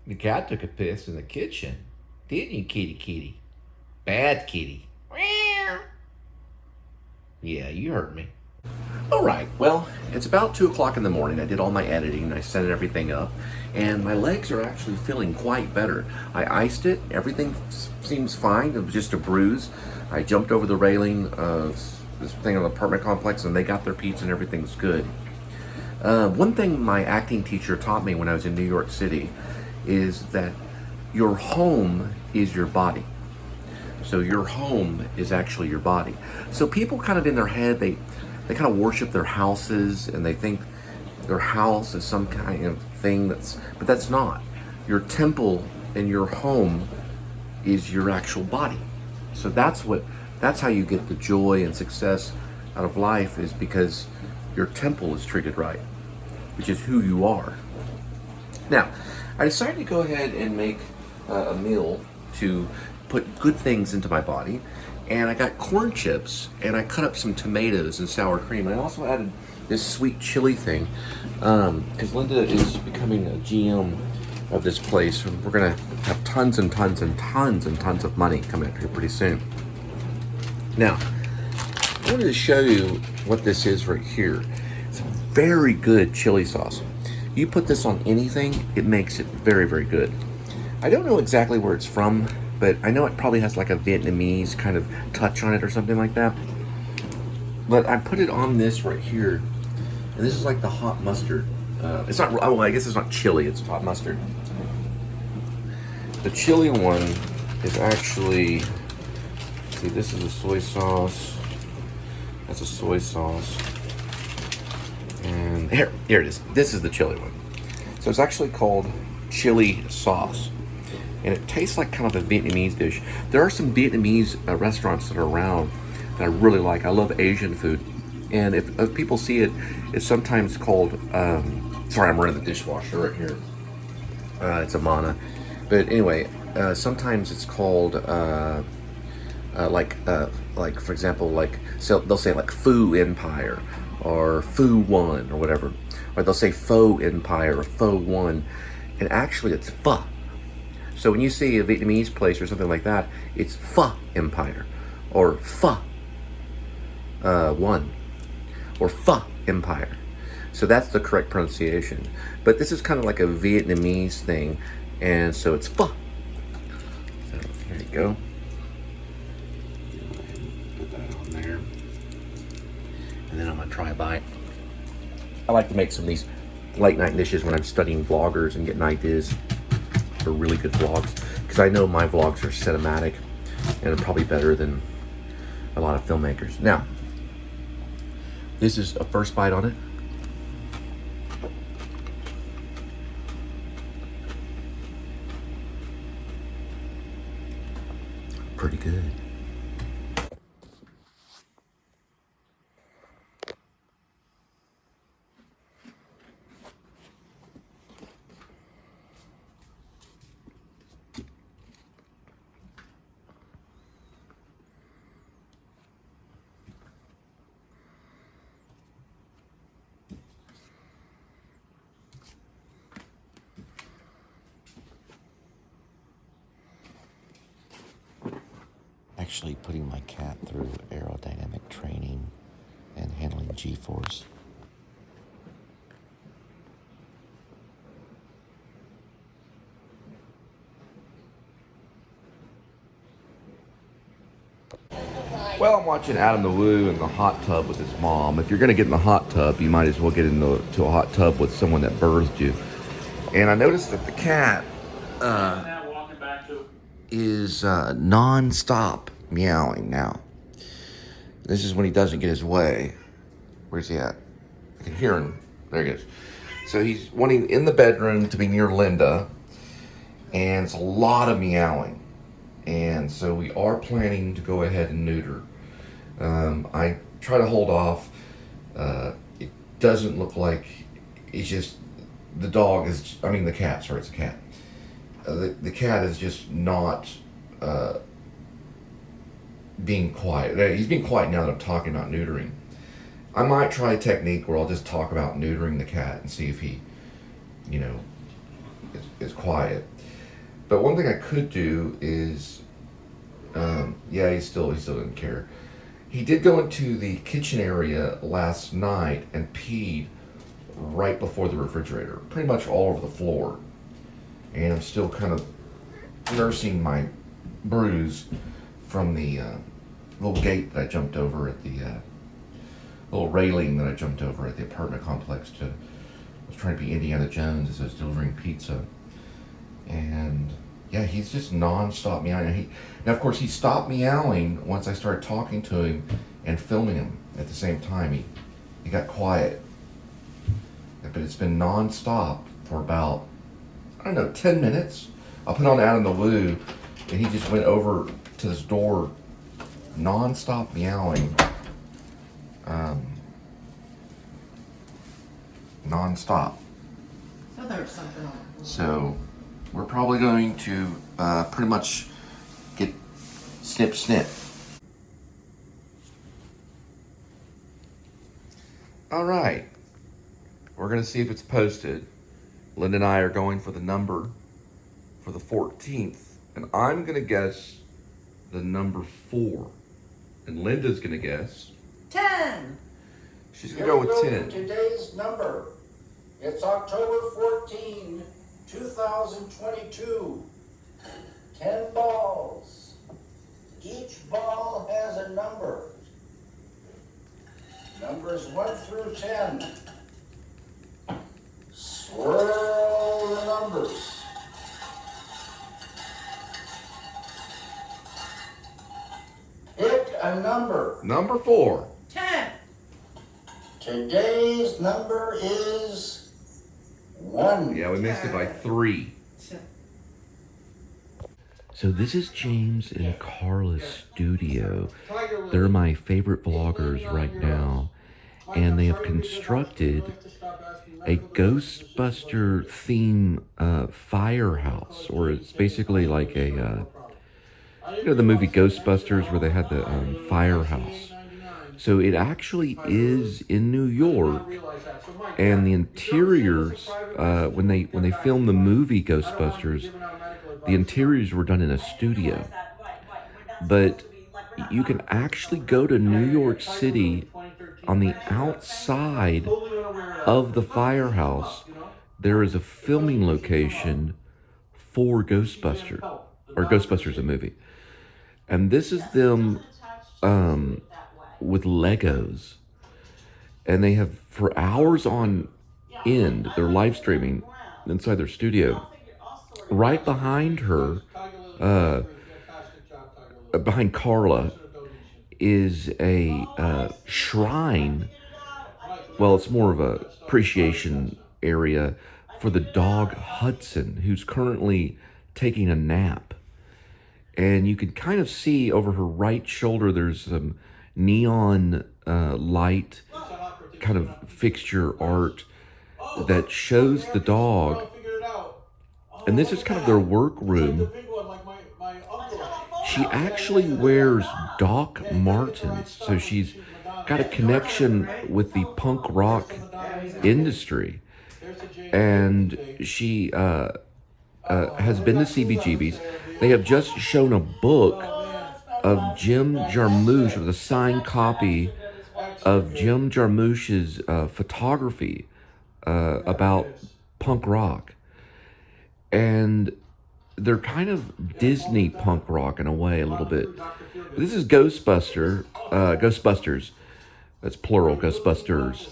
The cat took a piss in the kitchen. Didn't you, kitty kitty? Bad kitty. Meow. Yeah, you heard me. All right, well, it's about 2 o'clock in the morning. I did all my editing, I set everything up, and my legs are actually feeling quite better. I iced it, everything seems fine. It was just a bruise. I jumped over the railing of this thing on the apartment complex, and they got their pizza, and everything's good. One thing my acting teacher taught me when I was in New York City is that your home is your body. So your home is actually your body. So people kind of in their head, they kind of worship their houses, and they think their house is some kind of thing but that's not. Your temple and your home is your actual body. So that's how you get the joy and success out of life, is because your temple is treated right, which is who you are. Now, I decided to go ahead and make a meal to put good things into my body. And I got corn chips, and I cut up some tomatoes and sour cream. I also added this sweet chili thing, because Linda is becoming a GM of this place, and we're gonna have tons and tons and tons and tons of money coming up here pretty soon. Now, I wanted to show you what this is right here. It's a very good chili sauce. You put this on anything, it makes it very, very good. I don't know exactly where it's from, but I know it probably has like a Vietnamese kind of touch on it or something like that. But I put it on this right here, and this is like the hot mustard. It's not, well, I guess it's not chili, it's hot mustard. The chili one is actually, see, this is a soy sauce. That's a soy sauce. And here it is. This is the chili one. So it's actually called chili sauce. And it tastes like kind of a Vietnamese dish. There are some Vietnamese restaurants that are around that I really like. I love Asian food. And if people see it, it's sometimes called, sorry, I'm running the dishwasher right here. It's a Mana. But anyway, sometimes it's called, like for example, like, so they'll say like Pho Empire or Pho One or whatever. Or they'll say Pho Empire or Pho One. And actually it's Pho. So when you see a Vietnamese place or something like that, it's Pho Empire, or Pho One, or Pho Empire. So that's the correct pronunciation. But this is kind of like a Vietnamese thing, and so it's Pho. So there you go. Put that on there. And then I'm gonna try a bite. I like to make some of these late night dishes when I'm studying vloggers and getting ideas for really good vlogs, because I know my vlogs are cinematic and are probably better than a lot of filmmakers. Now, this is a first bite on it. Pretty good. Actually putting my cat through aerodynamic training and handling G-force. Well, I'm watching Adam the Woo in the hot tub with his mom. If you're going to get in the hot tub, you might as well get into a hot tub with someone that birthed you. And I noticed that the cat is non-stop meowing now. This is when he doesn't get his way. Where's he at? I can hear him. There he is. So he's wanting in the bedroom to be near Linda, and it's a lot of meowing. And so we are planning to go ahead and neuter. I try to hold off. It doesn't look like, it's just, the dog is, I mean the cat, sorry, it's a cat. The cat is just not being quiet. He's being quiet now that I'm talking about neutering. I might try a technique where I'll just talk about neutering the cat and see if he, is quiet. But one thing I could do is, yeah, he still didn't care. He did go into the kitchen area last night and peed right before the refrigerator, pretty much all over the floor. And I'm still kind of nursing my bruise from the little gate that I jumped over at the little railing that I jumped over at the apartment complex I was trying to be Indiana Jones as I was delivering pizza. And yeah, he's just non-stop meowing. Now, of course, he stopped meowing once I started talking to him and filming him at the same time. He got quiet. But it's been non-stop for about, I don't know, 10 minutes. I'll put on Out in the Woo, and he just went over to this door, non-stop meowing. Non-stop. So there's something on. So we're probably going to pretty much get snip snip. All right, we're gonna see if it's posted. Linda and I are going for the number for the 14th, and I'm gonna guess the number 4, and Linda's gonna guess 10. she's gonna go with 10. Today's number. It's October 14, 2022. 10 balls. Each ball has a number. Numbers 1 through 10. Swirl the numbers. Pick a number. Number 4. 10. Today's number is 1. Yeah, we missed it by 3. So this is James and Carla's studio. They're my favorite vloggers right now, and they have constructed a Ghostbuster theme firehouse, or it's basically like a, you know, the movie Ghostbusters where they had the firehouse. So it actually is in New York, and the interiors, when they filmed the movie Ghostbusters, the interiors were done in a studio. But you can actually go to New York City on the outside of the firehouse. There is a filming location for Ghostbusters, or Ghostbusters, a movie. And this is them with Legos. And they have, for hours on end, they're live streaming inside their studio. Right behind her, behind Carla, is a shrine. Well, it's more of a appreciation area for the dog Hudson, who's currently taking a nap. And you can kind of see over her right shoulder, there's some neon light kind of fixture art that shows the dog. And this is kind of their workroom. She actually wears Doc Martens, so she's got a connection with the punk rock industry. And she has been to CBGB's. They have just shown a book of Jim Jarmusch, with a signed copy of Jim Jarmusch's photography about punk rock. And they're kind of Disney punk rock in a way, a little bit. This is Ghostbusters. That's plural, Ghostbusters.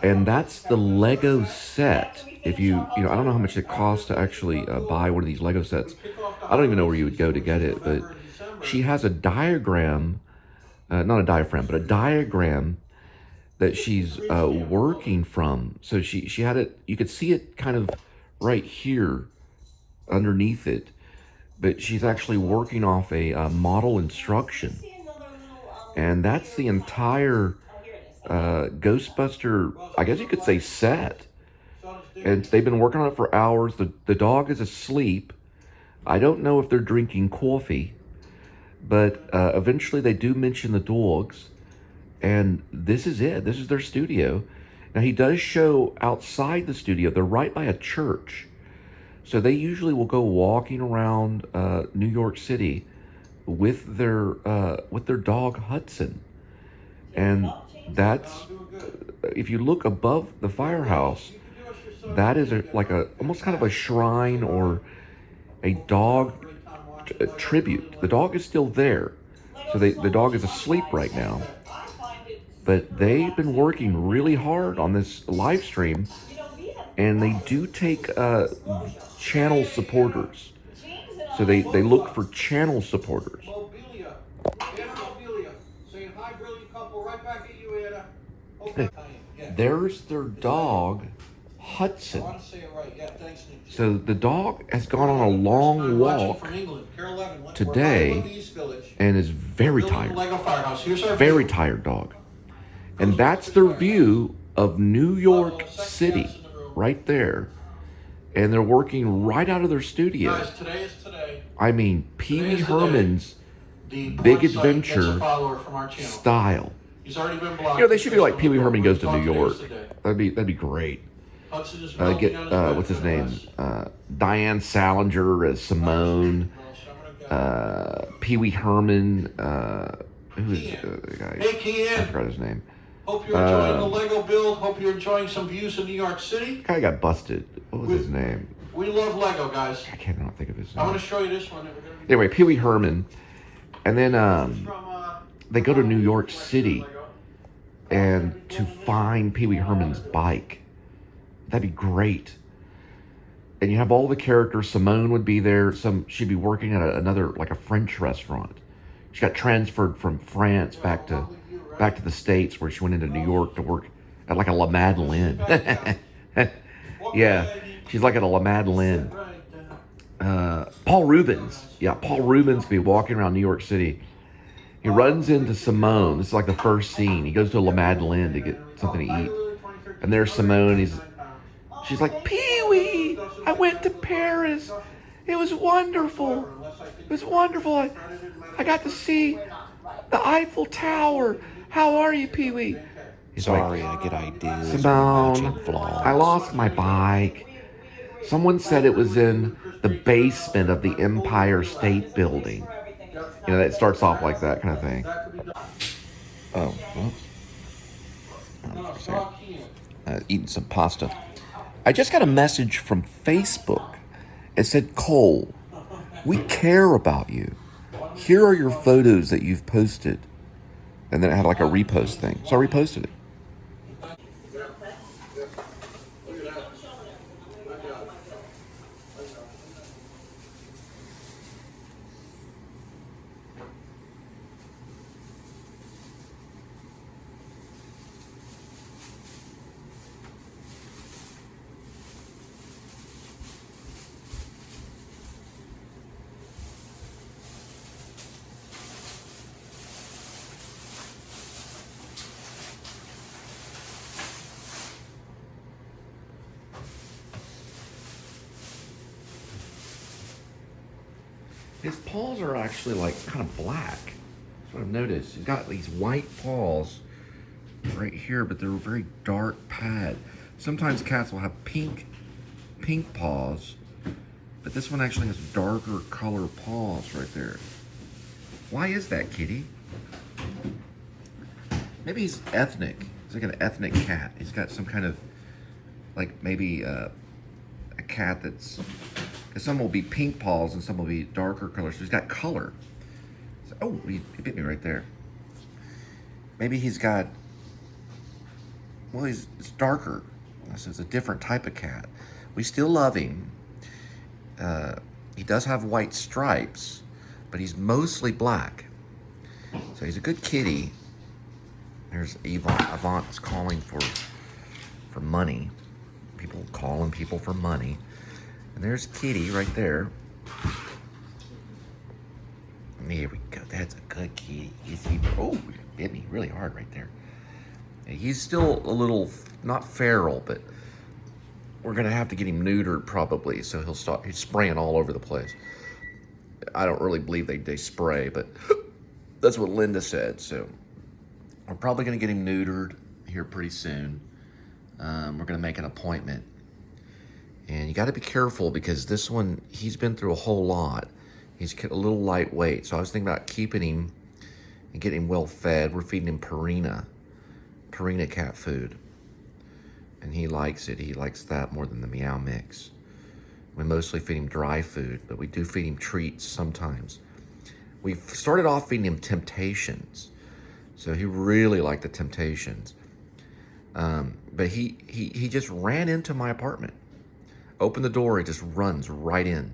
And that's the Lego set. If you know, I don't know how much it costs to actually buy one of these Lego sets. I don't even know where you would go to get it, but she has a diagram, not a diaphragm, but a diagram that she's working from. So she had it, you could see it kind of right here underneath it, but she's actually working off a model instruction. And that's the entire Ghostbuster, I guess you could say, set. And they've been working on it for hours. The dog is asleep. I don't know if they're drinking coffee, but eventually they do mention the dogs. And this is it. This is their studio. Now, he does show outside the studio. They're right by a church. So they usually will go walking around New York City with their dog Hudson, and that's, if you look above the firehouse, that is almost kind of a shrine or a dog tribute. The dog is still there, so the dog is asleep right now. But they've been working really hard on this live stream, and they do take channel supporters. So they look for channel supporters. Mobilia. Anna Mobilia. Saying hi, brilliant couple. Right back at you, Anna. Okay. Yeah. There's their dog, I Hudson. want to say it right. Yeah, thanks, Nick. So the dog has gone on a long walk From England. Carol Levin. We're today live in the East Village. and is very Building tired. the Lego Firehouse. Here's our Very view. tired dog. And that's their view of New York City, right there. And they're working right out of their studio. Guys, today is today. I mean, Pee Wee Today is the day. Herman's The Big porn site gets a Adventure follower from our channel. style. He's already been blocked. You know, they should do like Pee Wee Herman goes to Talk New today York. is the day. That'd be great. Hudson is Get melting on his bed, what's his name? guys. Diane Salinger as Simone. Pee Wee Herman. Who is the guy? Hey, I Kian. forgot his name. Hope you're enjoying the Lego build. Hope you're enjoying some views of New York City. Guy got busted. What was his name? We love Lego, guys. I cannot think of his I'm name. going to show you this one. That we're gonna be Anyway, Pee Wee Herman, and then from, they go to New York City and to find Pee Wee Herman's bike. That'd be great. And you have all the characters. Simone would be there. She'd be working at another, like a French restaurant. She got transferred from France back to the States, where she went into New York to work at like a La Madeleine. Yeah, she's like at a La Madeleine. Paul Rubens. Yeah, Paul Rubens could be walking around New York City. He runs into Simone. This is like the first scene. He goes to a La Madeleine to get something to eat. And there's Simone. She's like, Pee-wee, I went to Paris. It was wonderful. It was wonderful. I got to see the Eiffel Tower. How are you, Pee-wee? He's Sorry, like, I get ideas from Simone, watching vlogs. I lost my bike. Someone said it was in the basement of the Empire State Building. You know, that starts off like that kind of thing. Oh, well. Eating some pasta. I just got a message from Facebook. It said, Cole, we care about you. Here are your photos that you've posted. And then it had like a repost thing. So I reposted it. His paws are actually like kind of black. That's what I've noticed. He's got these white paws right here, but they're a very dark pad. Sometimes cats will have pink paws, but this one actually has darker color paws right there. Why is that, kitty? Maybe he's ethnic. He's like an ethnic cat. He's got some kind of, like maybe a cat that's, because some will be pink paws and some will be darker colors. So he's got color. So, oh, he bit me right there. Maybe he's got, well, it's darker. So it's a different type of cat. We still love him. He does have white stripes, but he's mostly black. So he's a good kitty. There's Avant's calling for money. People calling people for money. And there's Kitty right there. There we go. That's a good kitty. Oh, he bit me really hard right there. He's still a little, not feral, but we're going to have to get him neutered probably, so he's spraying all over the place. I don't really believe they spray, but that's what Linda said, so we're probably going to get him neutered here pretty soon. We're going to make an appointment, And you got to be careful because this one, he's been through a whole lot. He's a little lightweight. So I was thinking about keeping him and getting him well fed. We're feeding him Purina cat food. And he likes it. He likes that more than the Meow Mix. We mostly feed him dry food, but we do feed him treats sometimes. We started off feeding him Temptations. So he really liked the Temptations. But he just ran into my apartment. Opened the door, it just runs right in.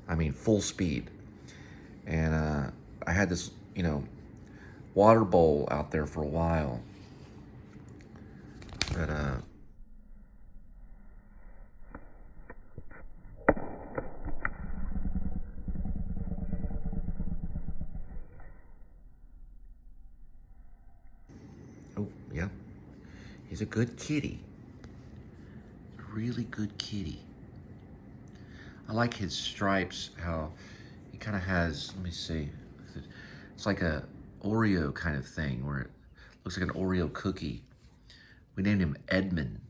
I mean, full speed. And I had this, water bowl out there for a while. But oh, yeah. He's a good kitty. A really good kitty. I like his stripes, how he kind of has, let me see. It's like a Oreo kind of thing where it looks like an Oreo cookie. We named him Edmund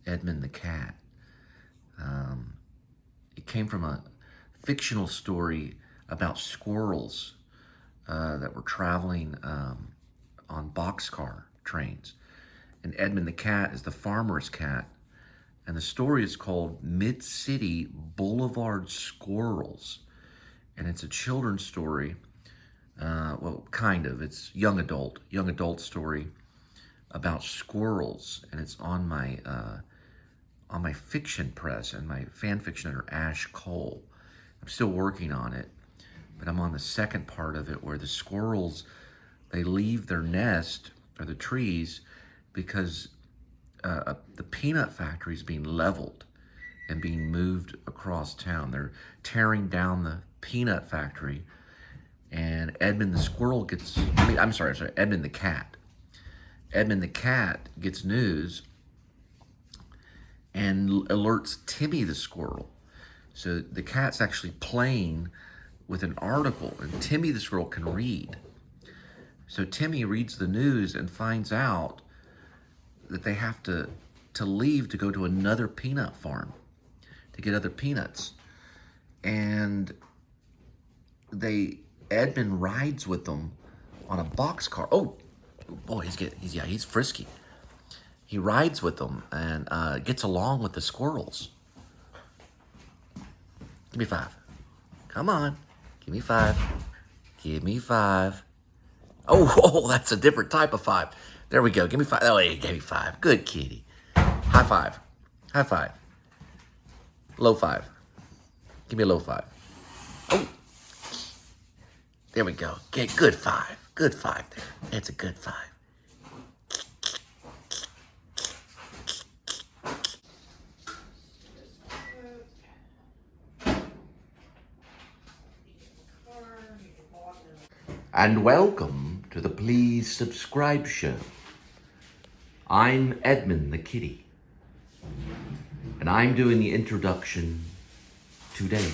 the cat. It came from a fictional story about squirrels that were traveling on boxcar trains. And Edmund the cat is the farmer's cat. And the story is called Mid-City Boulevard Squirrels. And it's a children's story. Well, kind of. It's young adult story about squirrels. And it's on my fiction press and my fan fiction editor, Ash Cole. I'm still working on it. But I'm on the second part of it where the squirrels, they leave their nest or the trees because the peanut factory is being leveled and being moved across town. They're tearing down the peanut factory, and Edmund the squirrel gets, Edmund the cat. Edmund the cat gets news and alerts Timmy the squirrel. So the cat's actually playing with an article, and Timmy the squirrel can read. So Timmy reads the news and finds out that they have to leave to go to another peanut farm to get other peanuts. And Edmund rides with them on a boxcar. Oh boy, he's frisky. He rides with them and gets along with the squirrels. Give me 5. Come on. Give me 5. Give me 5. Oh, that's a different type of 5. There we go. Give me 5. Oh, he gave me 5. Good kitty. High 5. High 5. Low 5. Give me a low 5. Oh. There we go. Get good 5. Good 5 there. That's a good 5. And welcome to the Please Subscribe Show. I'm Edmund the kitty, and I'm doing the introduction today.